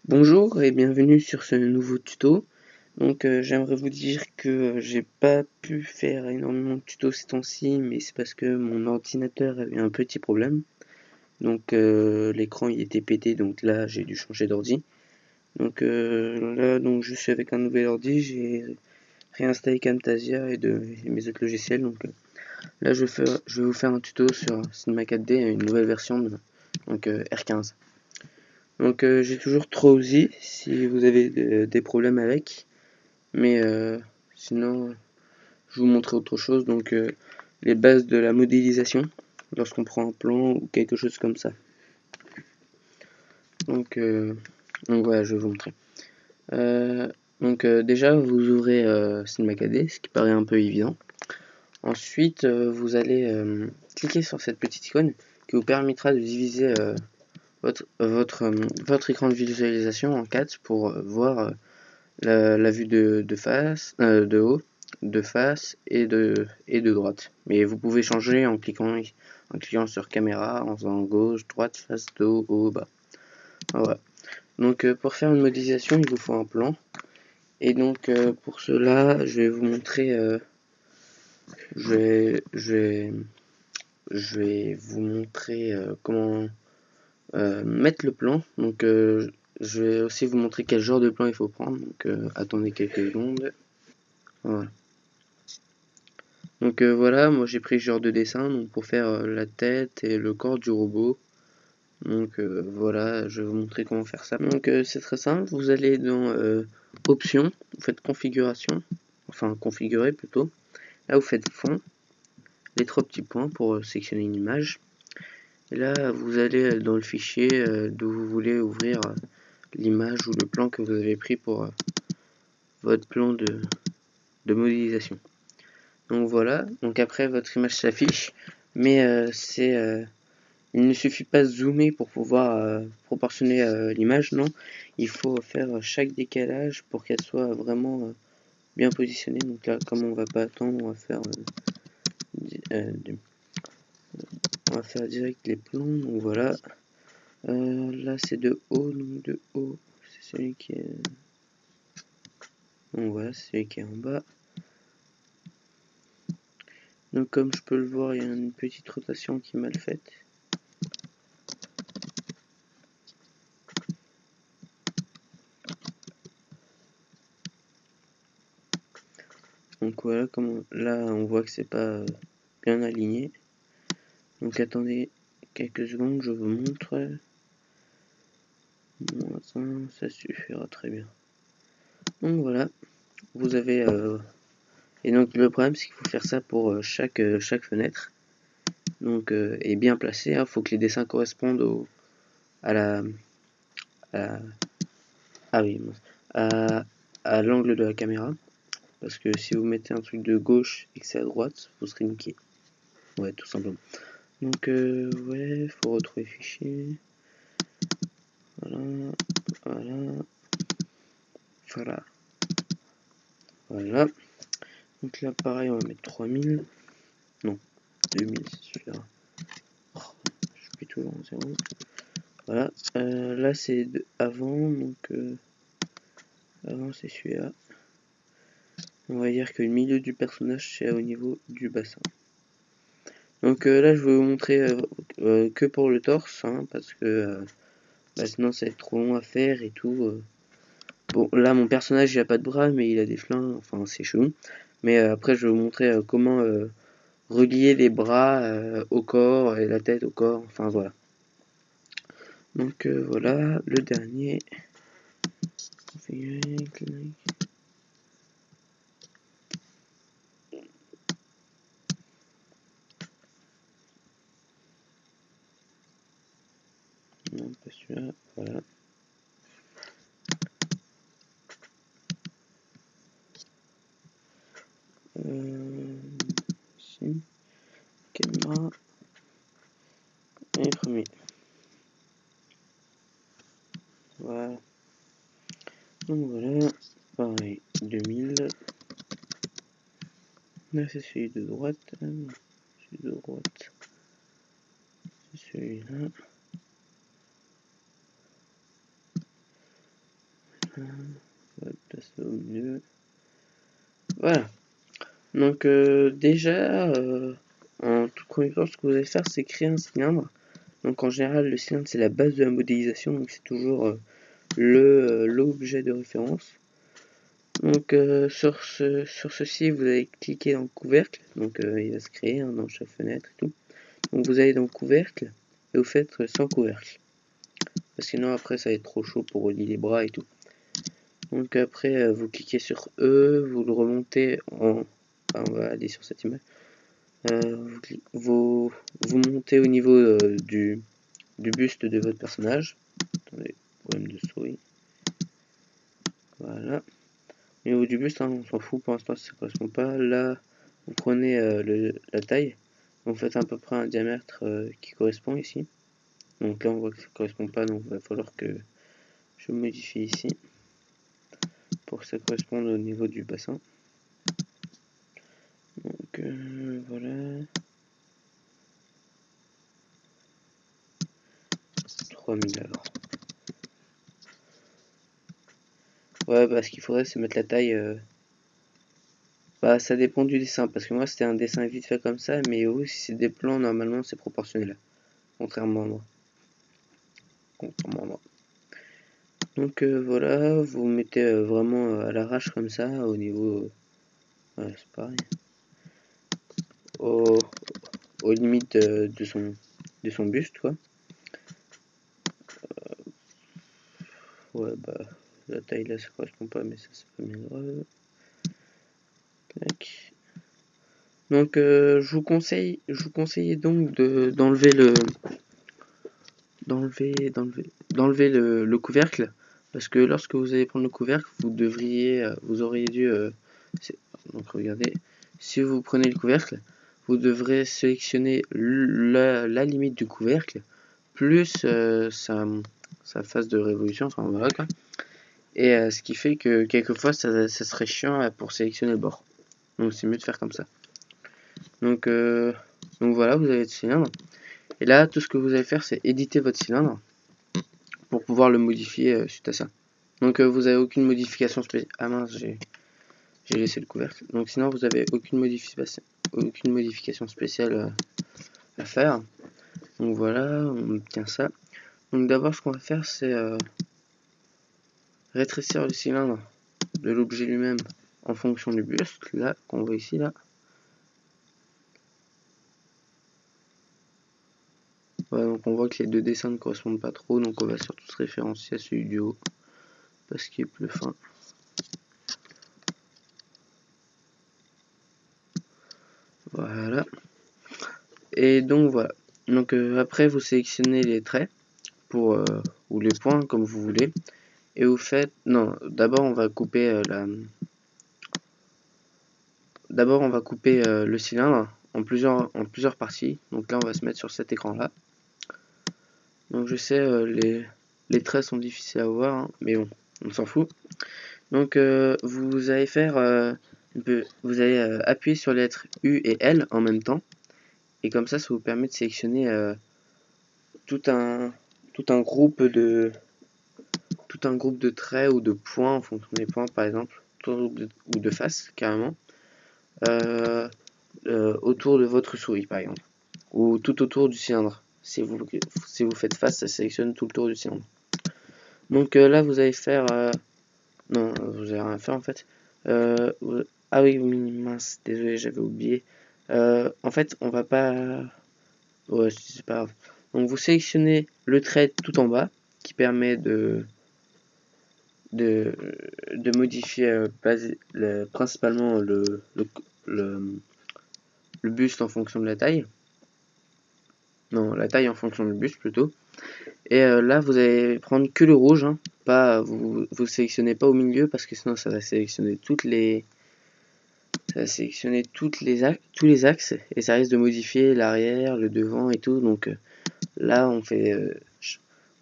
Bonjour et bienvenue sur ce nouveau tuto. J'aimerais vous dire que j'ai pas pu faire énormément de tutos ces temps-ci, mais c'est parce que mon ordinateur avait un petit problème. L'écran il était pété, donc là j'ai dû changer d'ordi. Là je suis avec un nouvel ordi, j'ai réinstallé Camtasia et mes autres logiciels. Là je vais vous faire un tuto sur Cinema 4D, une nouvelle version R15. J'ai toujours Trousy si vous avez des problèmes avec, mais sinon je vous montrer autre chose, les bases de la modélisation lorsqu'on prend un plan ou quelque chose comme ça. Voilà, je vais vous montrer. Déjà vous ouvrez Cinema 4D, ce qui paraît un peu évident. Ensuite vous allez cliquer sur cette petite icône qui vous permettra de diviser votre écran de visualisation en 4 pour voir la vue de face, de haut, de face et de droite. Mais vous pouvez changer en cliquant sur caméra, en faisant gauche, droite, face, dos, haut, bas. Voilà. Pour faire une modélisation, il vous faut un plan. Pour cela, je vais vous montrer. Je vais vous montrer comment mettre le plan. Je vais aussi vous montrer quel genre de plan il faut prendre. Attendez quelques secondes. Voilà. Voilà, moi j'ai pris ce genre de dessin pour faire la tête et le corps du robot. Voilà, je vais vous montrer comment faire ça. C'est très simple, vous allez dans options, vous faites configuration, enfin configurer plutôt. Là vous faites fond, les trois petits points pour sectionner une image. Et là vous allez dans le fichier d'où vous voulez ouvrir l'image ou le plan que vous avez pris pour votre plan de modélisation. Donc voilà, après votre image s'affiche, mais il ne suffit pas de zoomer pour pouvoir proportionner l'image, non. Il faut faire chaque décalage pour qu'elle soit vraiment bien positionnée. Donc là, comme on va pas attendre, on va faire direct les plans. Donc voilà. Là c'est de haut, donc de haut, c'est celui qui est. Donc voilà, c'est celui qui est en bas. Donc comme je peux le voir, il y a une petite rotation qui est mal faite. Donc voilà, là on voit que c'est pas bien aligné. Donc attendez quelques secondes, je vous montre. Ça suffira très bien. Donc voilà, vous avez et donc le problème c'est qu'il faut faire ça pour chaque fenêtre. Et bien placé, il faut que les dessins correspondent à la ah oui, à l'angle de la caméra. Parce que si vous mettez un truc de gauche et que c'est à droite, vous serez niqué. Ouais, tout simplement. Ouais, faut retrouver fichier. Voilà. Donc là, pareil, on va mettre 3000. Non, 2000, c'est suffira. Oh, je suis toujours en 0. Voilà. Là, c'est avant. Avant, c'est celui-là. On va dire que le milieu du personnage, c'est au niveau du bassin. Là, je vais vous montrer que pour le torse, parce que sinon, ça va être trop long à faire et tout. Bon, là, mon personnage, il a pas de bras, mais il a des flingues. Enfin, c'est chelou. Mais après, je vais vous montrer comment relier les bras au corps et la tête au corps. Enfin, voilà. Voilà, le dernier. Non, pas celui-là. Voilà. Ici. Caméra. Et premier. Voilà. Donc voilà. Pareil. 2000. Là, c'est celui de droite. Celui de droite. C'est celui-là. On va placer au milieu. Voilà. Donc déjà, en tout premier temps, ce que vous allez faire, c'est créer un cylindre. Donc en général, le cylindre, c'est la base de la modélisation, donc c'est toujours l'objet de référence. Donc sur ceci, vous allez cliquer dans le couvercle, donc il va se créer dans chaque fenêtre et tout. Donc vous allez dans le couvercle, et vous faites sans couvercle. Parce que sinon après ça va être trop chaud pour relier les bras et tout. Donc après vous cliquez sur E, vous le remontez en... Enfin, on va aller sur cette image. Vous montez au niveau du buste de votre personnage. Attendez, problème de souris. Voilà. Au niveau du buste, hein, on s'en fout pour l'instant si ça ne correspond pas. Là, vous prenez la taille. Vous faites à peu près un diamètre qui correspond ici. Donc là, on voit que ça ne correspond pas, donc il va falloir que je modifie ici pour que ça corresponde au niveau du bassin. Donc voilà. 3000 alors. Ouais, bah, ce qu'il faudrait, c'est mettre la taille. Bah, ça dépend du dessin, parce que moi, c'était un dessin vite fait comme ça, mais oui, si c'est des plans, normalement, c'est proportionnel. Contrairement à moi. Donc voilà, vous mettez vraiment à l'arrache comme ça, au niveau. Ouais, c'est pareil. Aux limites de son buste, quoi. Ouais, bah, la taille là, ça correspond pas, mais ça, c'est pas bien grave. Tac. Donc, je vous conseille donc d'enlever le couvercle, parce que lorsque vous allez prendre le couvercle, vous auriez dû, donc regardez, si vous prenez le couvercle, vous devrez sélectionner la limite du couvercle, plus sa phase de révolution, enfin voilà quoi. Et ce qui fait que quelquefois ça serait chiant pour sélectionner le bord. Donc c'est mieux de faire comme ça. Donc voilà, vous avez le cylindre. Et là, tout ce que vous allez faire, c'est éditer votre cylindre pour pouvoir le modifier suite à ça. Donc vous avez aucune modification spéciale. Ah mince, j'ai laissé le couvercle. Donc sinon, vous avez aucune modification spéciale à faire. Donc voilà, on obtient ça. Donc d'abord, ce qu'on va faire, c'est rétrécir le cylindre de l'objet lui-même en fonction du buste, là, qu'on voit ici, là. Voilà, donc on voit que les deux dessins ne correspondent pas trop, donc on va surtout se référencier à celui du haut, parce qu'il est plus fin. Voilà. Et donc voilà. Donc après vous sélectionnez les traits pour ou les points comme vous voulez. Et vous faites. Non, d'abord on va couper D'abord on va couper le cylindre en plusieurs parties. Donc là on va se mettre sur cet écran là. Donc je sais les traits sont difficiles à voir, hein, mais bon, on s'en fout. Donc vous allez faire vous allez appuyer sur les lettres U et L en même temps. Et comme ça vous permet de sélectionner tout un groupe de traits ou de points en fonction des points par exemple, ou de faces carrément, autour de votre souris par exemple, ou tout autour du cylindre. Si vous faites face, ça sélectionne tout le tour du cylindre. Donc là vous allez faire non, vous allez rien faire en fait. Ah oui, mince, désolé, j'avais oublié. En fait, on va pas. Ouais, c'est pas grave. Donc vous sélectionnez le trait tout en bas qui permet de modifier principalement le buste en fonction de la taille. Non, la taille en fonction du buste plutôt. Et là, vous allez prendre que le rouge, hein. Pas, vous sélectionnez pas au milieu parce que sinon ça va sélectionner tous les axes et ça risque de modifier l'arrière, le devant et tout. Donc là, on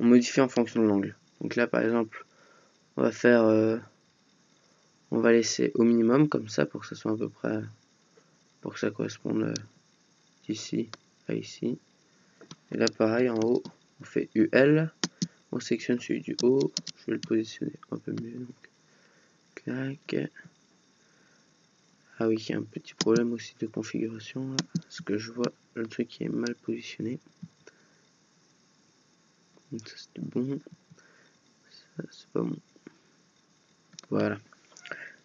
modifie en fonction de l'angle. Donc là, par exemple, on va faire, on va laisser au minimum comme ça pour que ça soit à peu près, pour que ça corresponde d'ici à ici. Et là, pareil, en haut, on fait UL. on sélectionne celui du haut, je vais le positionner un peu mieux, donc clac. Ah oui, il y a un petit problème aussi de configuration là, parce que je vois le truc qui est mal positionné. Donc ça c'était bon, ça c'est pas bon. Voilà.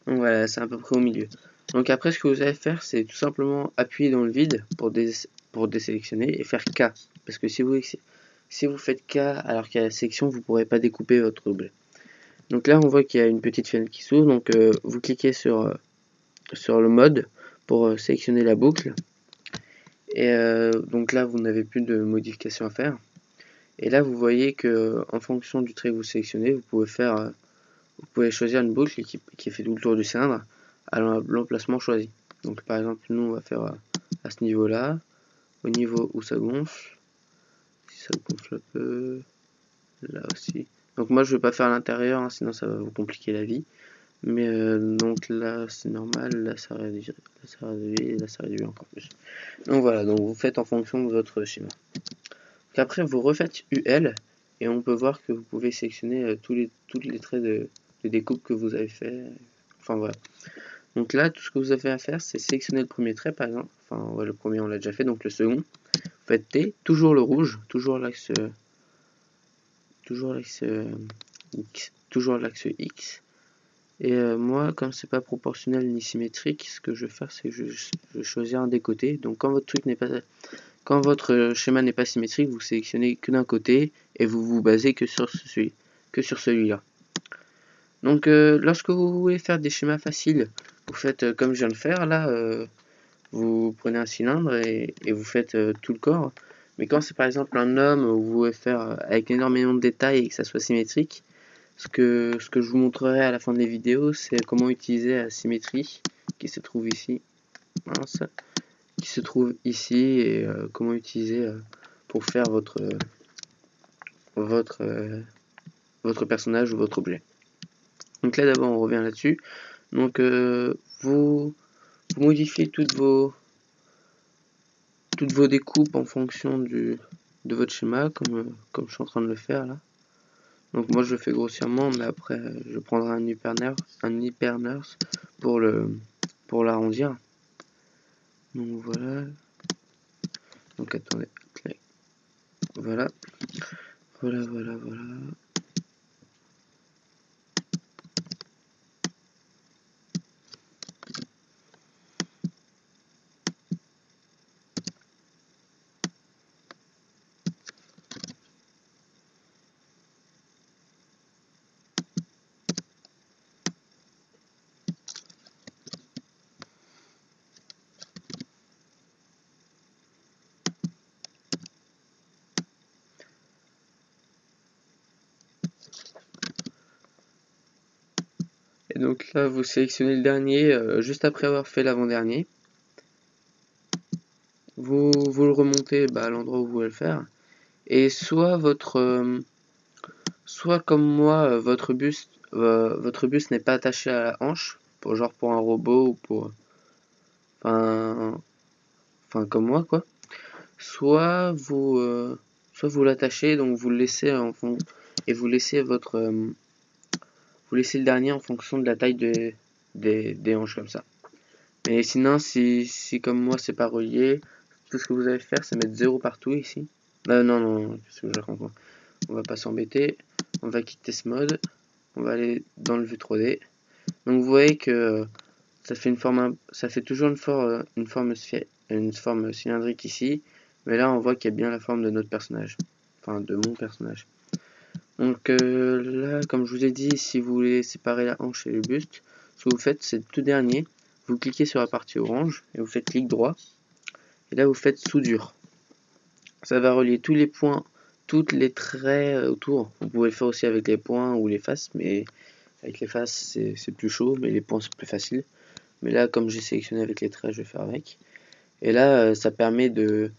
Donc voilà, c'est à peu près au milieu. Donc après, ce que vous allez faire, c'est tout simplement appuyer dans le vide pour désélectionner et faire K. Parce que si vous faites K alors qu'il y a la sélection, vous ne pourrez pas découper votre objet. Donc là, on voit qu'il y a une petite fenêtre qui s'ouvre. Donc vous cliquez sur le mode pour sélectionner la boucle. Et donc là, vous n'avez plus de modifications à faire. Et là, vous voyez que en fonction du trait que vous sélectionnez, vous pouvez choisir une boucle qui fait tout le tour du cylindre à l'emplacement choisi. Donc par exemple, nous on va faire à ce niveau-là, au niveau où ça gonfle, si ça gonfle un peu, là aussi. Donc moi je vais pas faire à l'intérieur, hein, sinon ça va vous compliquer la vie. Mais donc là c'est normal, là ça réduit, là ça réduit, là ça réduit encore plus. Donc voilà, donc vous faites en fonction de votre schéma. Donc après vous refaites UL et on peut voir que vous pouvez sélectionner tous les traits de découpe que vous avez fait. Enfin voilà. Donc là, tout ce que vous avez à faire, c'est sélectionner le premier trait, par exemple. Enfin, ouais, le premier, on l'a déjà fait. Donc le second, vous faites T, toujours le rouge, toujours l'axe X. Et moi, comme c'est pas proportionnel ni symétrique, ce que je vais faire, c'est que je vais choisir un des côtés. Donc quand votre schéma n'est pas symétrique, vous sélectionnez que d'un côté et vous vous basez que sur celui-là. Donc lorsque vous voulez faire des schémas faciles, vous faites comme je viens de faire là, vous prenez un cylindre et vous faites tout le corps. Mais quand c'est par exemple un homme où vous voulez faire avec énormément de détails et que ça soit symétrique, ce que je vous montrerai à la fin de la vidéo, c'est comment utiliser la symétrie qui se trouve ici, et comment utiliser pour faire votre personnage ou votre objet. Donc là d'abord on revient là-dessus. Donc vous modifiez toutes vos découpes en fonction de votre schéma, comme je suis en train de le faire là. Donc moi je le fais grossièrement, mais après je prendrai un hyper-nurse pour l'arrondir. Donc voilà. Donc attendez. Voilà. Voilà. Et donc là, vous sélectionnez le dernier juste après avoir fait l'avant-dernier. Vous le remontez à l'endroit où vous voulez le faire. Et soit comme moi, votre buste n'est pas attaché à la hanche, pour un robot ou pour, enfin comme moi quoi. Soit vous l'attachez, donc vous le laissez en fond et vous laissez le dernier en fonction de la taille des hanches comme ça. Mais sinon, si comme moi c'est pas relié, tout ce que vous allez faire, c'est mettre 0 partout ici. Non, qu'est-ce que je raconte. On va pas s'embêter. On va quitter ce mode. On va aller dans le vue 3D. Donc vous voyez que ça fait toujours une forme cylindrique ici. Mais là, on voit qu'il y a bien la forme de notre personnage. Enfin, de mon personnage. Donc là, comme je vous ai dit, si vous voulez séparer la hanche et le buste, ce que vous faites, c'est le tout dernier. Vous cliquez sur la partie orange et vous faites clic droit. Et là, vous faites soudure. Ça va relier tous les points, toutes les traits autour. Vous pouvez le faire aussi avec les points ou les faces, mais avec les faces, c'est plus chaud, mais les points, c'est plus facile. Mais là, comme j'ai sélectionné avec les traits, je vais faire avec. Et là, ça permet de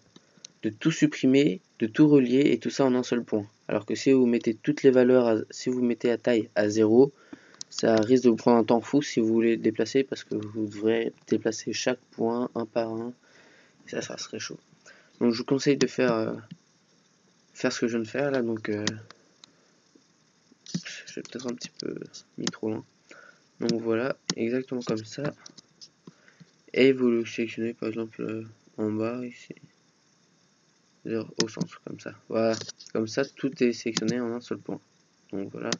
tout supprimer, de tout relier et tout ça en un seul point. Alors que si vous mettez toutes les valeurs, si vous mettez la taille à 0, ça risque de vous prendre un temps fou si vous voulez le déplacer parce que vous devrez déplacer chaque point un par un. Et ça serait chaud. Donc je vous conseille de faire ce que je viens de faire là. Donc j'ai peut-être un petit peu mis trop loin. Donc voilà, exactement comme ça. Et vous le sélectionnez par exemple en bas ici, au centre, comme ça. Voilà, comme ça tout est sélectionné en un seul point. Donc voilà,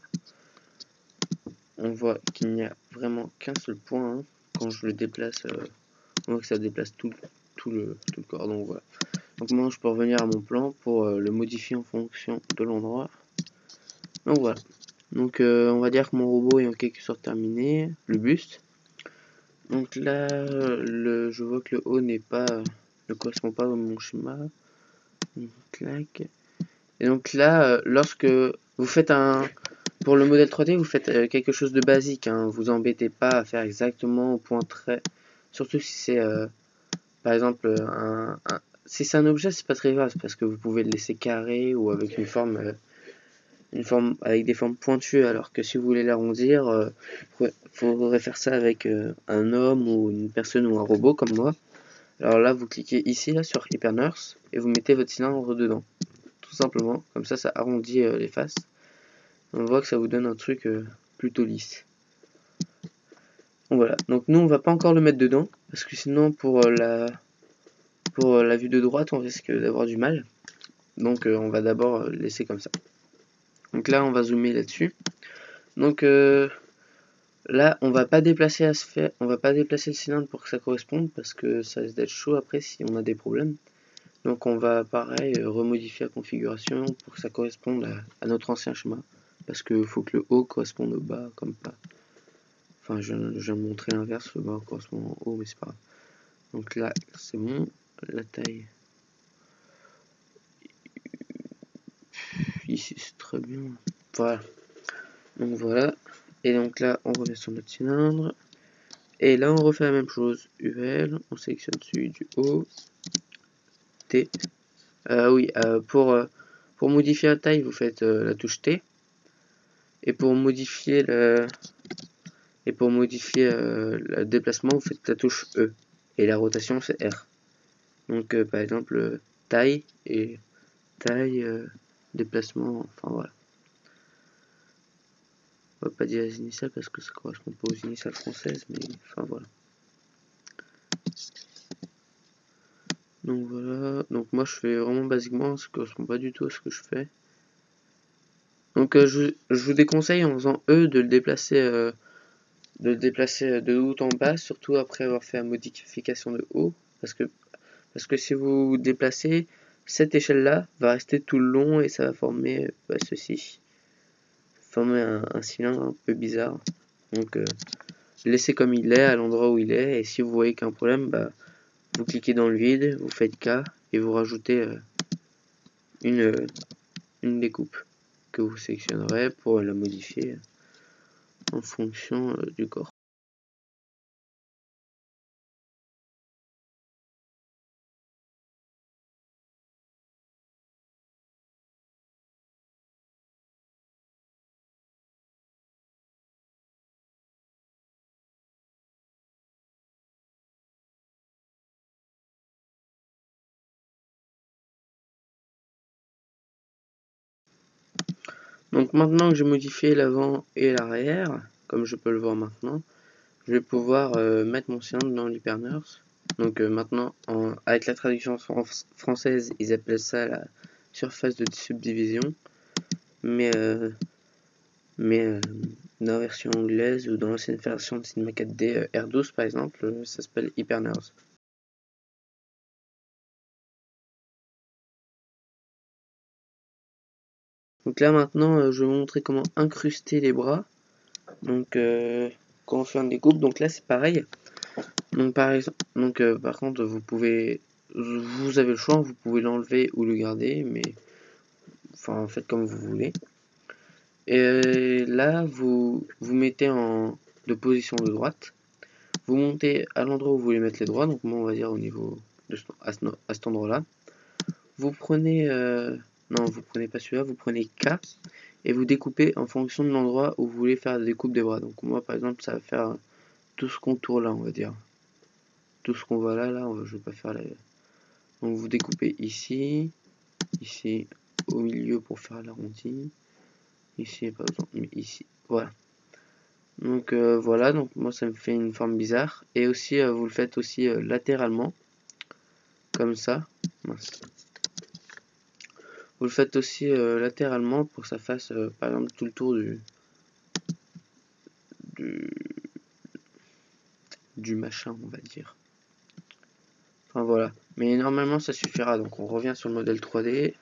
on voit qu'il n'y a vraiment qu'un seul point. Hein. Quand je le déplace, on voit que ça déplace tout le corps. Donc voilà. Donc maintenant je peux revenir à mon plan pour le modifier en fonction de l'endroit. Donc voilà. Donc on va dire que mon robot est en quelque sorte terminé, le buste. Donc là, je vois que le haut ne correspond pas à mon schéma. Donc, clac. Et donc là, lorsque vous faites pour le modèle 3D, vous faites quelque chose de basique. Hein, vous embêtez pas à faire exactement au point trait. Surtout si c'est, par exemple, si c'est un objet, c'est pas très grave parce que vous pouvez le laisser carré ou avec une forme avec des formes pointues, alors que si vous voulez l'arrondir, faudrait faire ça avec un homme ou une personne ou un robot comme moi. Alors là, vous cliquez ici là sur HyperNurse et vous mettez votre cylindre dedans, tout simplement. Comme ça arrondit les faces. On voit que ça vous donne un truc plutôt lisse. Donc voilà. Donc nous, on va pas encore le mettre dedans parce que sinon, pour la vue de droite, on risque d'avoir du mal. Donc on va d'abord laisser comme ça. Donc là, on va zoomer là-dessus. Donc là, on va pas déplacer on va pas déplacer le cylindre pour que ça corresponde parce que ça risque d'être chaud après si on a des problèmes. Donc on va pareil remodifier la configuration pour que ça corresponde à notre ancien schéma. Parce que faut que le haut corresponde au bas comme pas. Enfin je viens de montrer l'inverse, le bas correspond au haut mais c'est pas grave. Donc là c'est bon, la taille ici c'est très bien. Voilà. Donc voilà. Et donc là on revient sur notre cylindre. Et là, on refait la même chose. UL, on sélectionne celui du haut. T. Oui, pour modifier la taille, vous faites la touche T. Et pour modifier le déplacement, vous faites la touche E. Et la rotation, c'est R. Donc, par exemple, taille et taille, déplacement, enfin voilà. On va pas dire les initiales parce que ça correspond pas aux initiales françaises, mais enfin voilà. Donc voilà, donc moi je fais vraiment basiquement, ça correspond pas du tout à ce que je fais. Donc je vous déconseille en faisant E de le déplacer de haut en bas, surtout après avoir fait la modification de haut, parce que si vous déplacez, cette échelle là va rester tout le long et ça va former ceci, former un cylindre un peu bizarre. Donc laissez comme il est à l'endroit où il est, et si vous voyez qu'un problème, vous cliquez dans le vide, vous faites K et vous rajoutez une découpe que vous sélectionnerez pour la modifier en fonction du corps. Donc maintenant que j'ai modifié l'avant et l'arrière, comme je peux le voir maintenant, je vais pouvoir mettre mon cylindre dans l'HyperNurse. Donc maintenant, avec la traduction française, ils appellent ça la surface de subdivision. Mais dans la version anglaise ou dans l'ancienne version de Cinema 4D R12 par exemple, ça s'appelle HyperNurse. Donc là maintenant, je vais vous montrer comment incruster les bras. Donc quand on fait une découpe, donc là c'est pareil. Donc par contre vous avez le choix, vous pouvez l'enlever ou le garder, mais enfin faites comme vous voulez. Et là vous mettez de position de droite, vous montez à l'endroit où vous voulez mettre les doigts, donc moi on va dire au niveau à cet endroit là. Vous prenez non vous prenez pas celui-là, vous prenez K et vous découpez en fonction de l'endroit où vous voulez faire la découpe des bras. Donc moi par exemple ça va faire tout ce contour là, on va dire. Tout ce qu'on voit là, je vais pas faire la... Donc vous découpez ici, ici au milieu pour faire l'arrondi, Ici, pas besoin, mais ici, voilà. Donc voilà, donc moi ça me fait une forme bizarre. Et aussi, vous le faites aussi latéralement, comme ça. Mince. Vous le faites aussi latéralement pour que ça fasse par exemple tout le tour du, du machin, on va dire. Enfin voilà. Mais normalement ça suffira. Donc on revient sur le modèle 3D.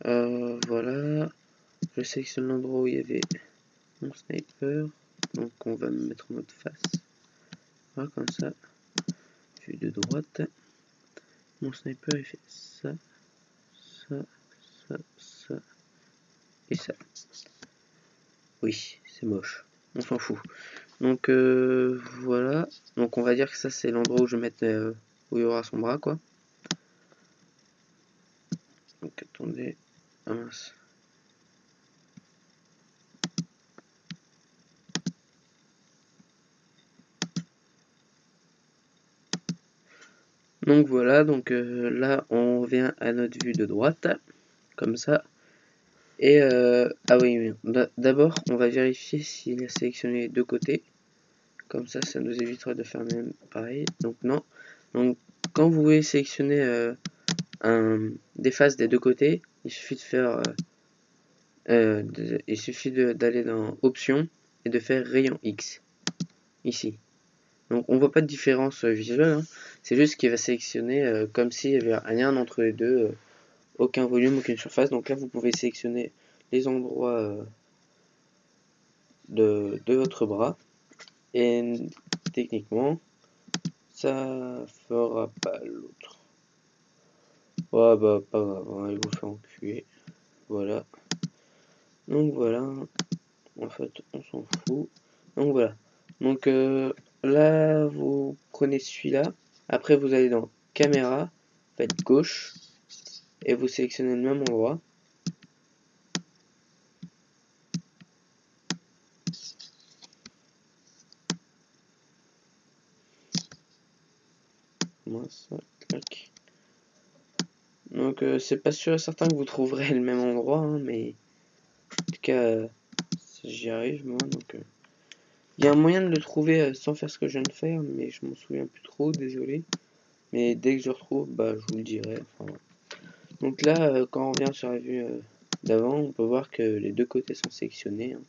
Voilà. Je sélectionne l'endroit où il y avait mon sniper. Donc on va me mettre en mode face. Voilà, comme ça. Vue de droite. Mon sniper il fait ça, ça, ça et ça. Oui, c'est moche. On s'en fout. Donc voilà. Donc on va dire que ça c'est l'endroit où je vais mettre où il y aura son bras quoi. Donc attendez. Ah mince. Donc voilà, donc là on revient à notre vue de droite, comme ça. Et ah oui, d'abord on va vérifier s'il a sélectionné les deux côtés. Comme ça nous évitera de faire même pareil. Donc non. Donc quand vous voulez sélectionner des faces des deux côtés, il suffit de faire il suffit d'aller dans options et de faire rayon X ici. Donc on voit pas de différence visuelle, hein. C'est juste qu'il va sélectionner comme s'il y avait rien entre les deux, aucun volume, aucune surface. Donc là vous pouvez sélectionner les endroits de votre bras et techniquement ça fera pas l'autre. Ouais bah pas grave, hein, il vous fait enculer. Voilà. Donc voilà. En fait on s'en fout. Donc voilà. Donc là vous prenez celui-là. Après vous allez dans caméra, faites gauche et vous sélectionnez le même endroit. Clac. Donc c'est pas sûr et certain que vous trouverez le même endroit, hein, mais en tout cas j'y arrive moi. Donc il y a un moyen de le trouver sans faire ce que je viens de faire, mais je m'en souviens plus trop, désolé. Mais dès que je retrouve, bah je vous le dirai. Enfin, donc là, quand on revient sur la vue d'avant, on peut voir que les deux côtés sont sélectionnés, hein.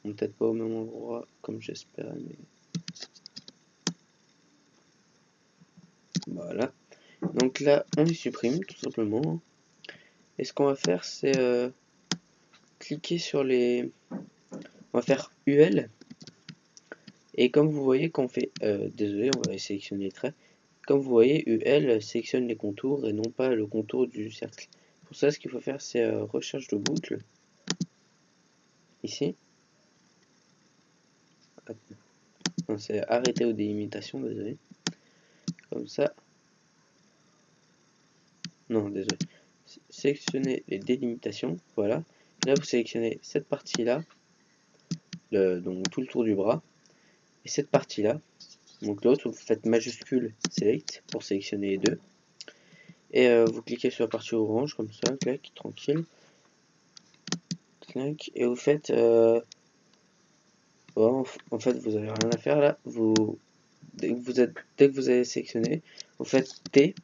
Peut-être pas au même endroit comme j'espérais, mais voilà. Donc là, on les supprime tout simplement. Et ce qu'on va faire, c'est cliquer sur les... On va faire UL. Et comme vous voyez, quand on fait... désolé, on va sélectionner les traits. Comme vous voyez, UL sélectionne les contours et non pas le contour du cercle. Pour ça, ce qu'il faut faire, c'est recherche de boucle. Ici. C'est arrêter aux délimitations, désolé. Comme ça. Non, désolé. Sélectionnez les délimitations, voilà. Là, vous sélectionnez cette partie-là, donc tout le tour du bras, et cette partie-là. Donc l'autre, vous faites majuscule select pour sélectionner les deux. Et vous cliquez sur la partie orange, comme ça, clac, tranquille. Clac, et vous faites... bon, en fait, vous avez rien à faire là. Dès que vous avez sélectionné, vous faites T,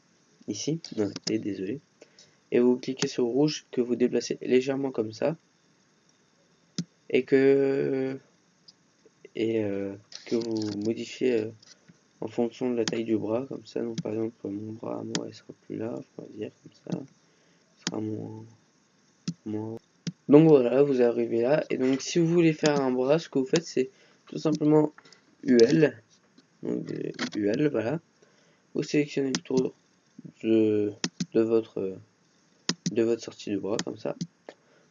ici, non, T, désolé. Et vous cliquez sur rouge que vous déplacez légèrement comme ça. Et que vous modifiez en fonction de la taille du bras, comme ça. Donc par exemple mon bras à moi il sera plus large, on va dire comme ça, il sera moins. Donc voilà, vous arrivez là, et donc si vous voulez faire un bras, ce que vous faites c'est tout simplement UL, donc UL, voilà. Vous sélectionnez le tour de votre sortie du bras, comme ça.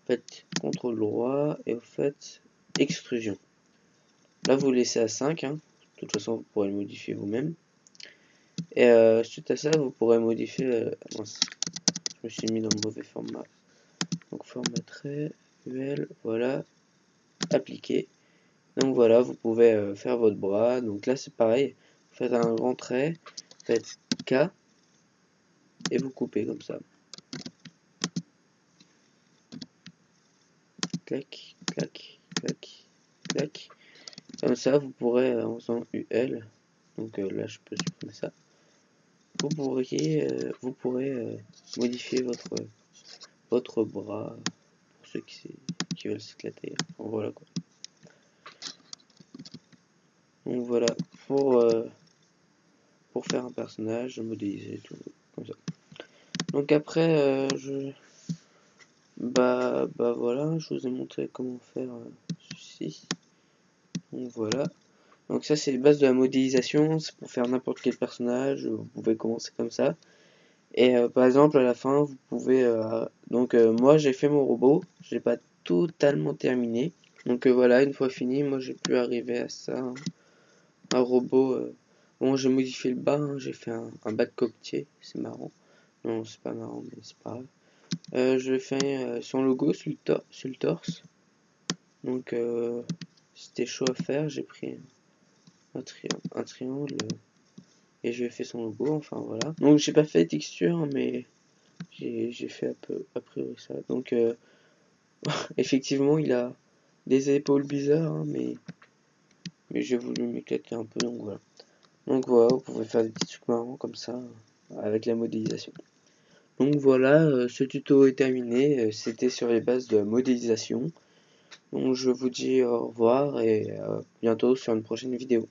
Faites CTRL droit et vous faites extrusion. Là vous laissez à 5, hein. De toute façon vous pourrez le modifier vous-même. Et suite à ça vous pourrez modifier... mince, je me suis mis dans le mauvais format. Donc format trait, UL, voilà, appliquer. Donc voilà, vous pouvez faire votre bras. Donc là c'est pareil, vous faites un grand trait, faites K et vous coupez comme ça. clac, clac, clac, clac. Comme ça, vous pourrez, en faisant UL, donc là je peux supprimer ça, vous pourrez modifier votre bras, pour ceux qui veulent s'éclater. Enfin, voilà quoi. Donc voilà, pour faire un personnage, modéliser, tout comme ça. Donc après, bah voilà, je vous ai montré comment faire ceci. Donc voilà. Donc ça c'est les bases de la modélisation, c'est pour faire n'importe quel personnage, vous pouvez commencer comme ça. Et par exemple à la fin vous pouvez moi j'ai fait mon robot, j'ai pas totalement terminé. Donc voilà, une fois fini, moi j'ai pu arriver à ça, hein. Un robot. Bon, j'ai modifié le bas, hein, j'ai fait un bas de coquetier, c'est marrant. Non, c'est pas marrant, mais c'est pas grave. Je fais son logo sur le torse. Donc c'était chaud à faire, j'ai pris un triangle et j'ai fait son logo, enfin voilà. Donc j'ai pas fait les textures, mais j'ai fait a priori ça. Donc effectivement il a des épaules bizarres, hein, mais j'ai voulu m'éclater un peu, donc voilà. Donc voilà, vous pouvez faire des petits trucs marrants comme ça avec la modélisation. Donc voilà, ce tuto est terminé, c'était sur les bases de modélisation. Donc je vous dis au revoir et bientôt sur une prochaine vidéo.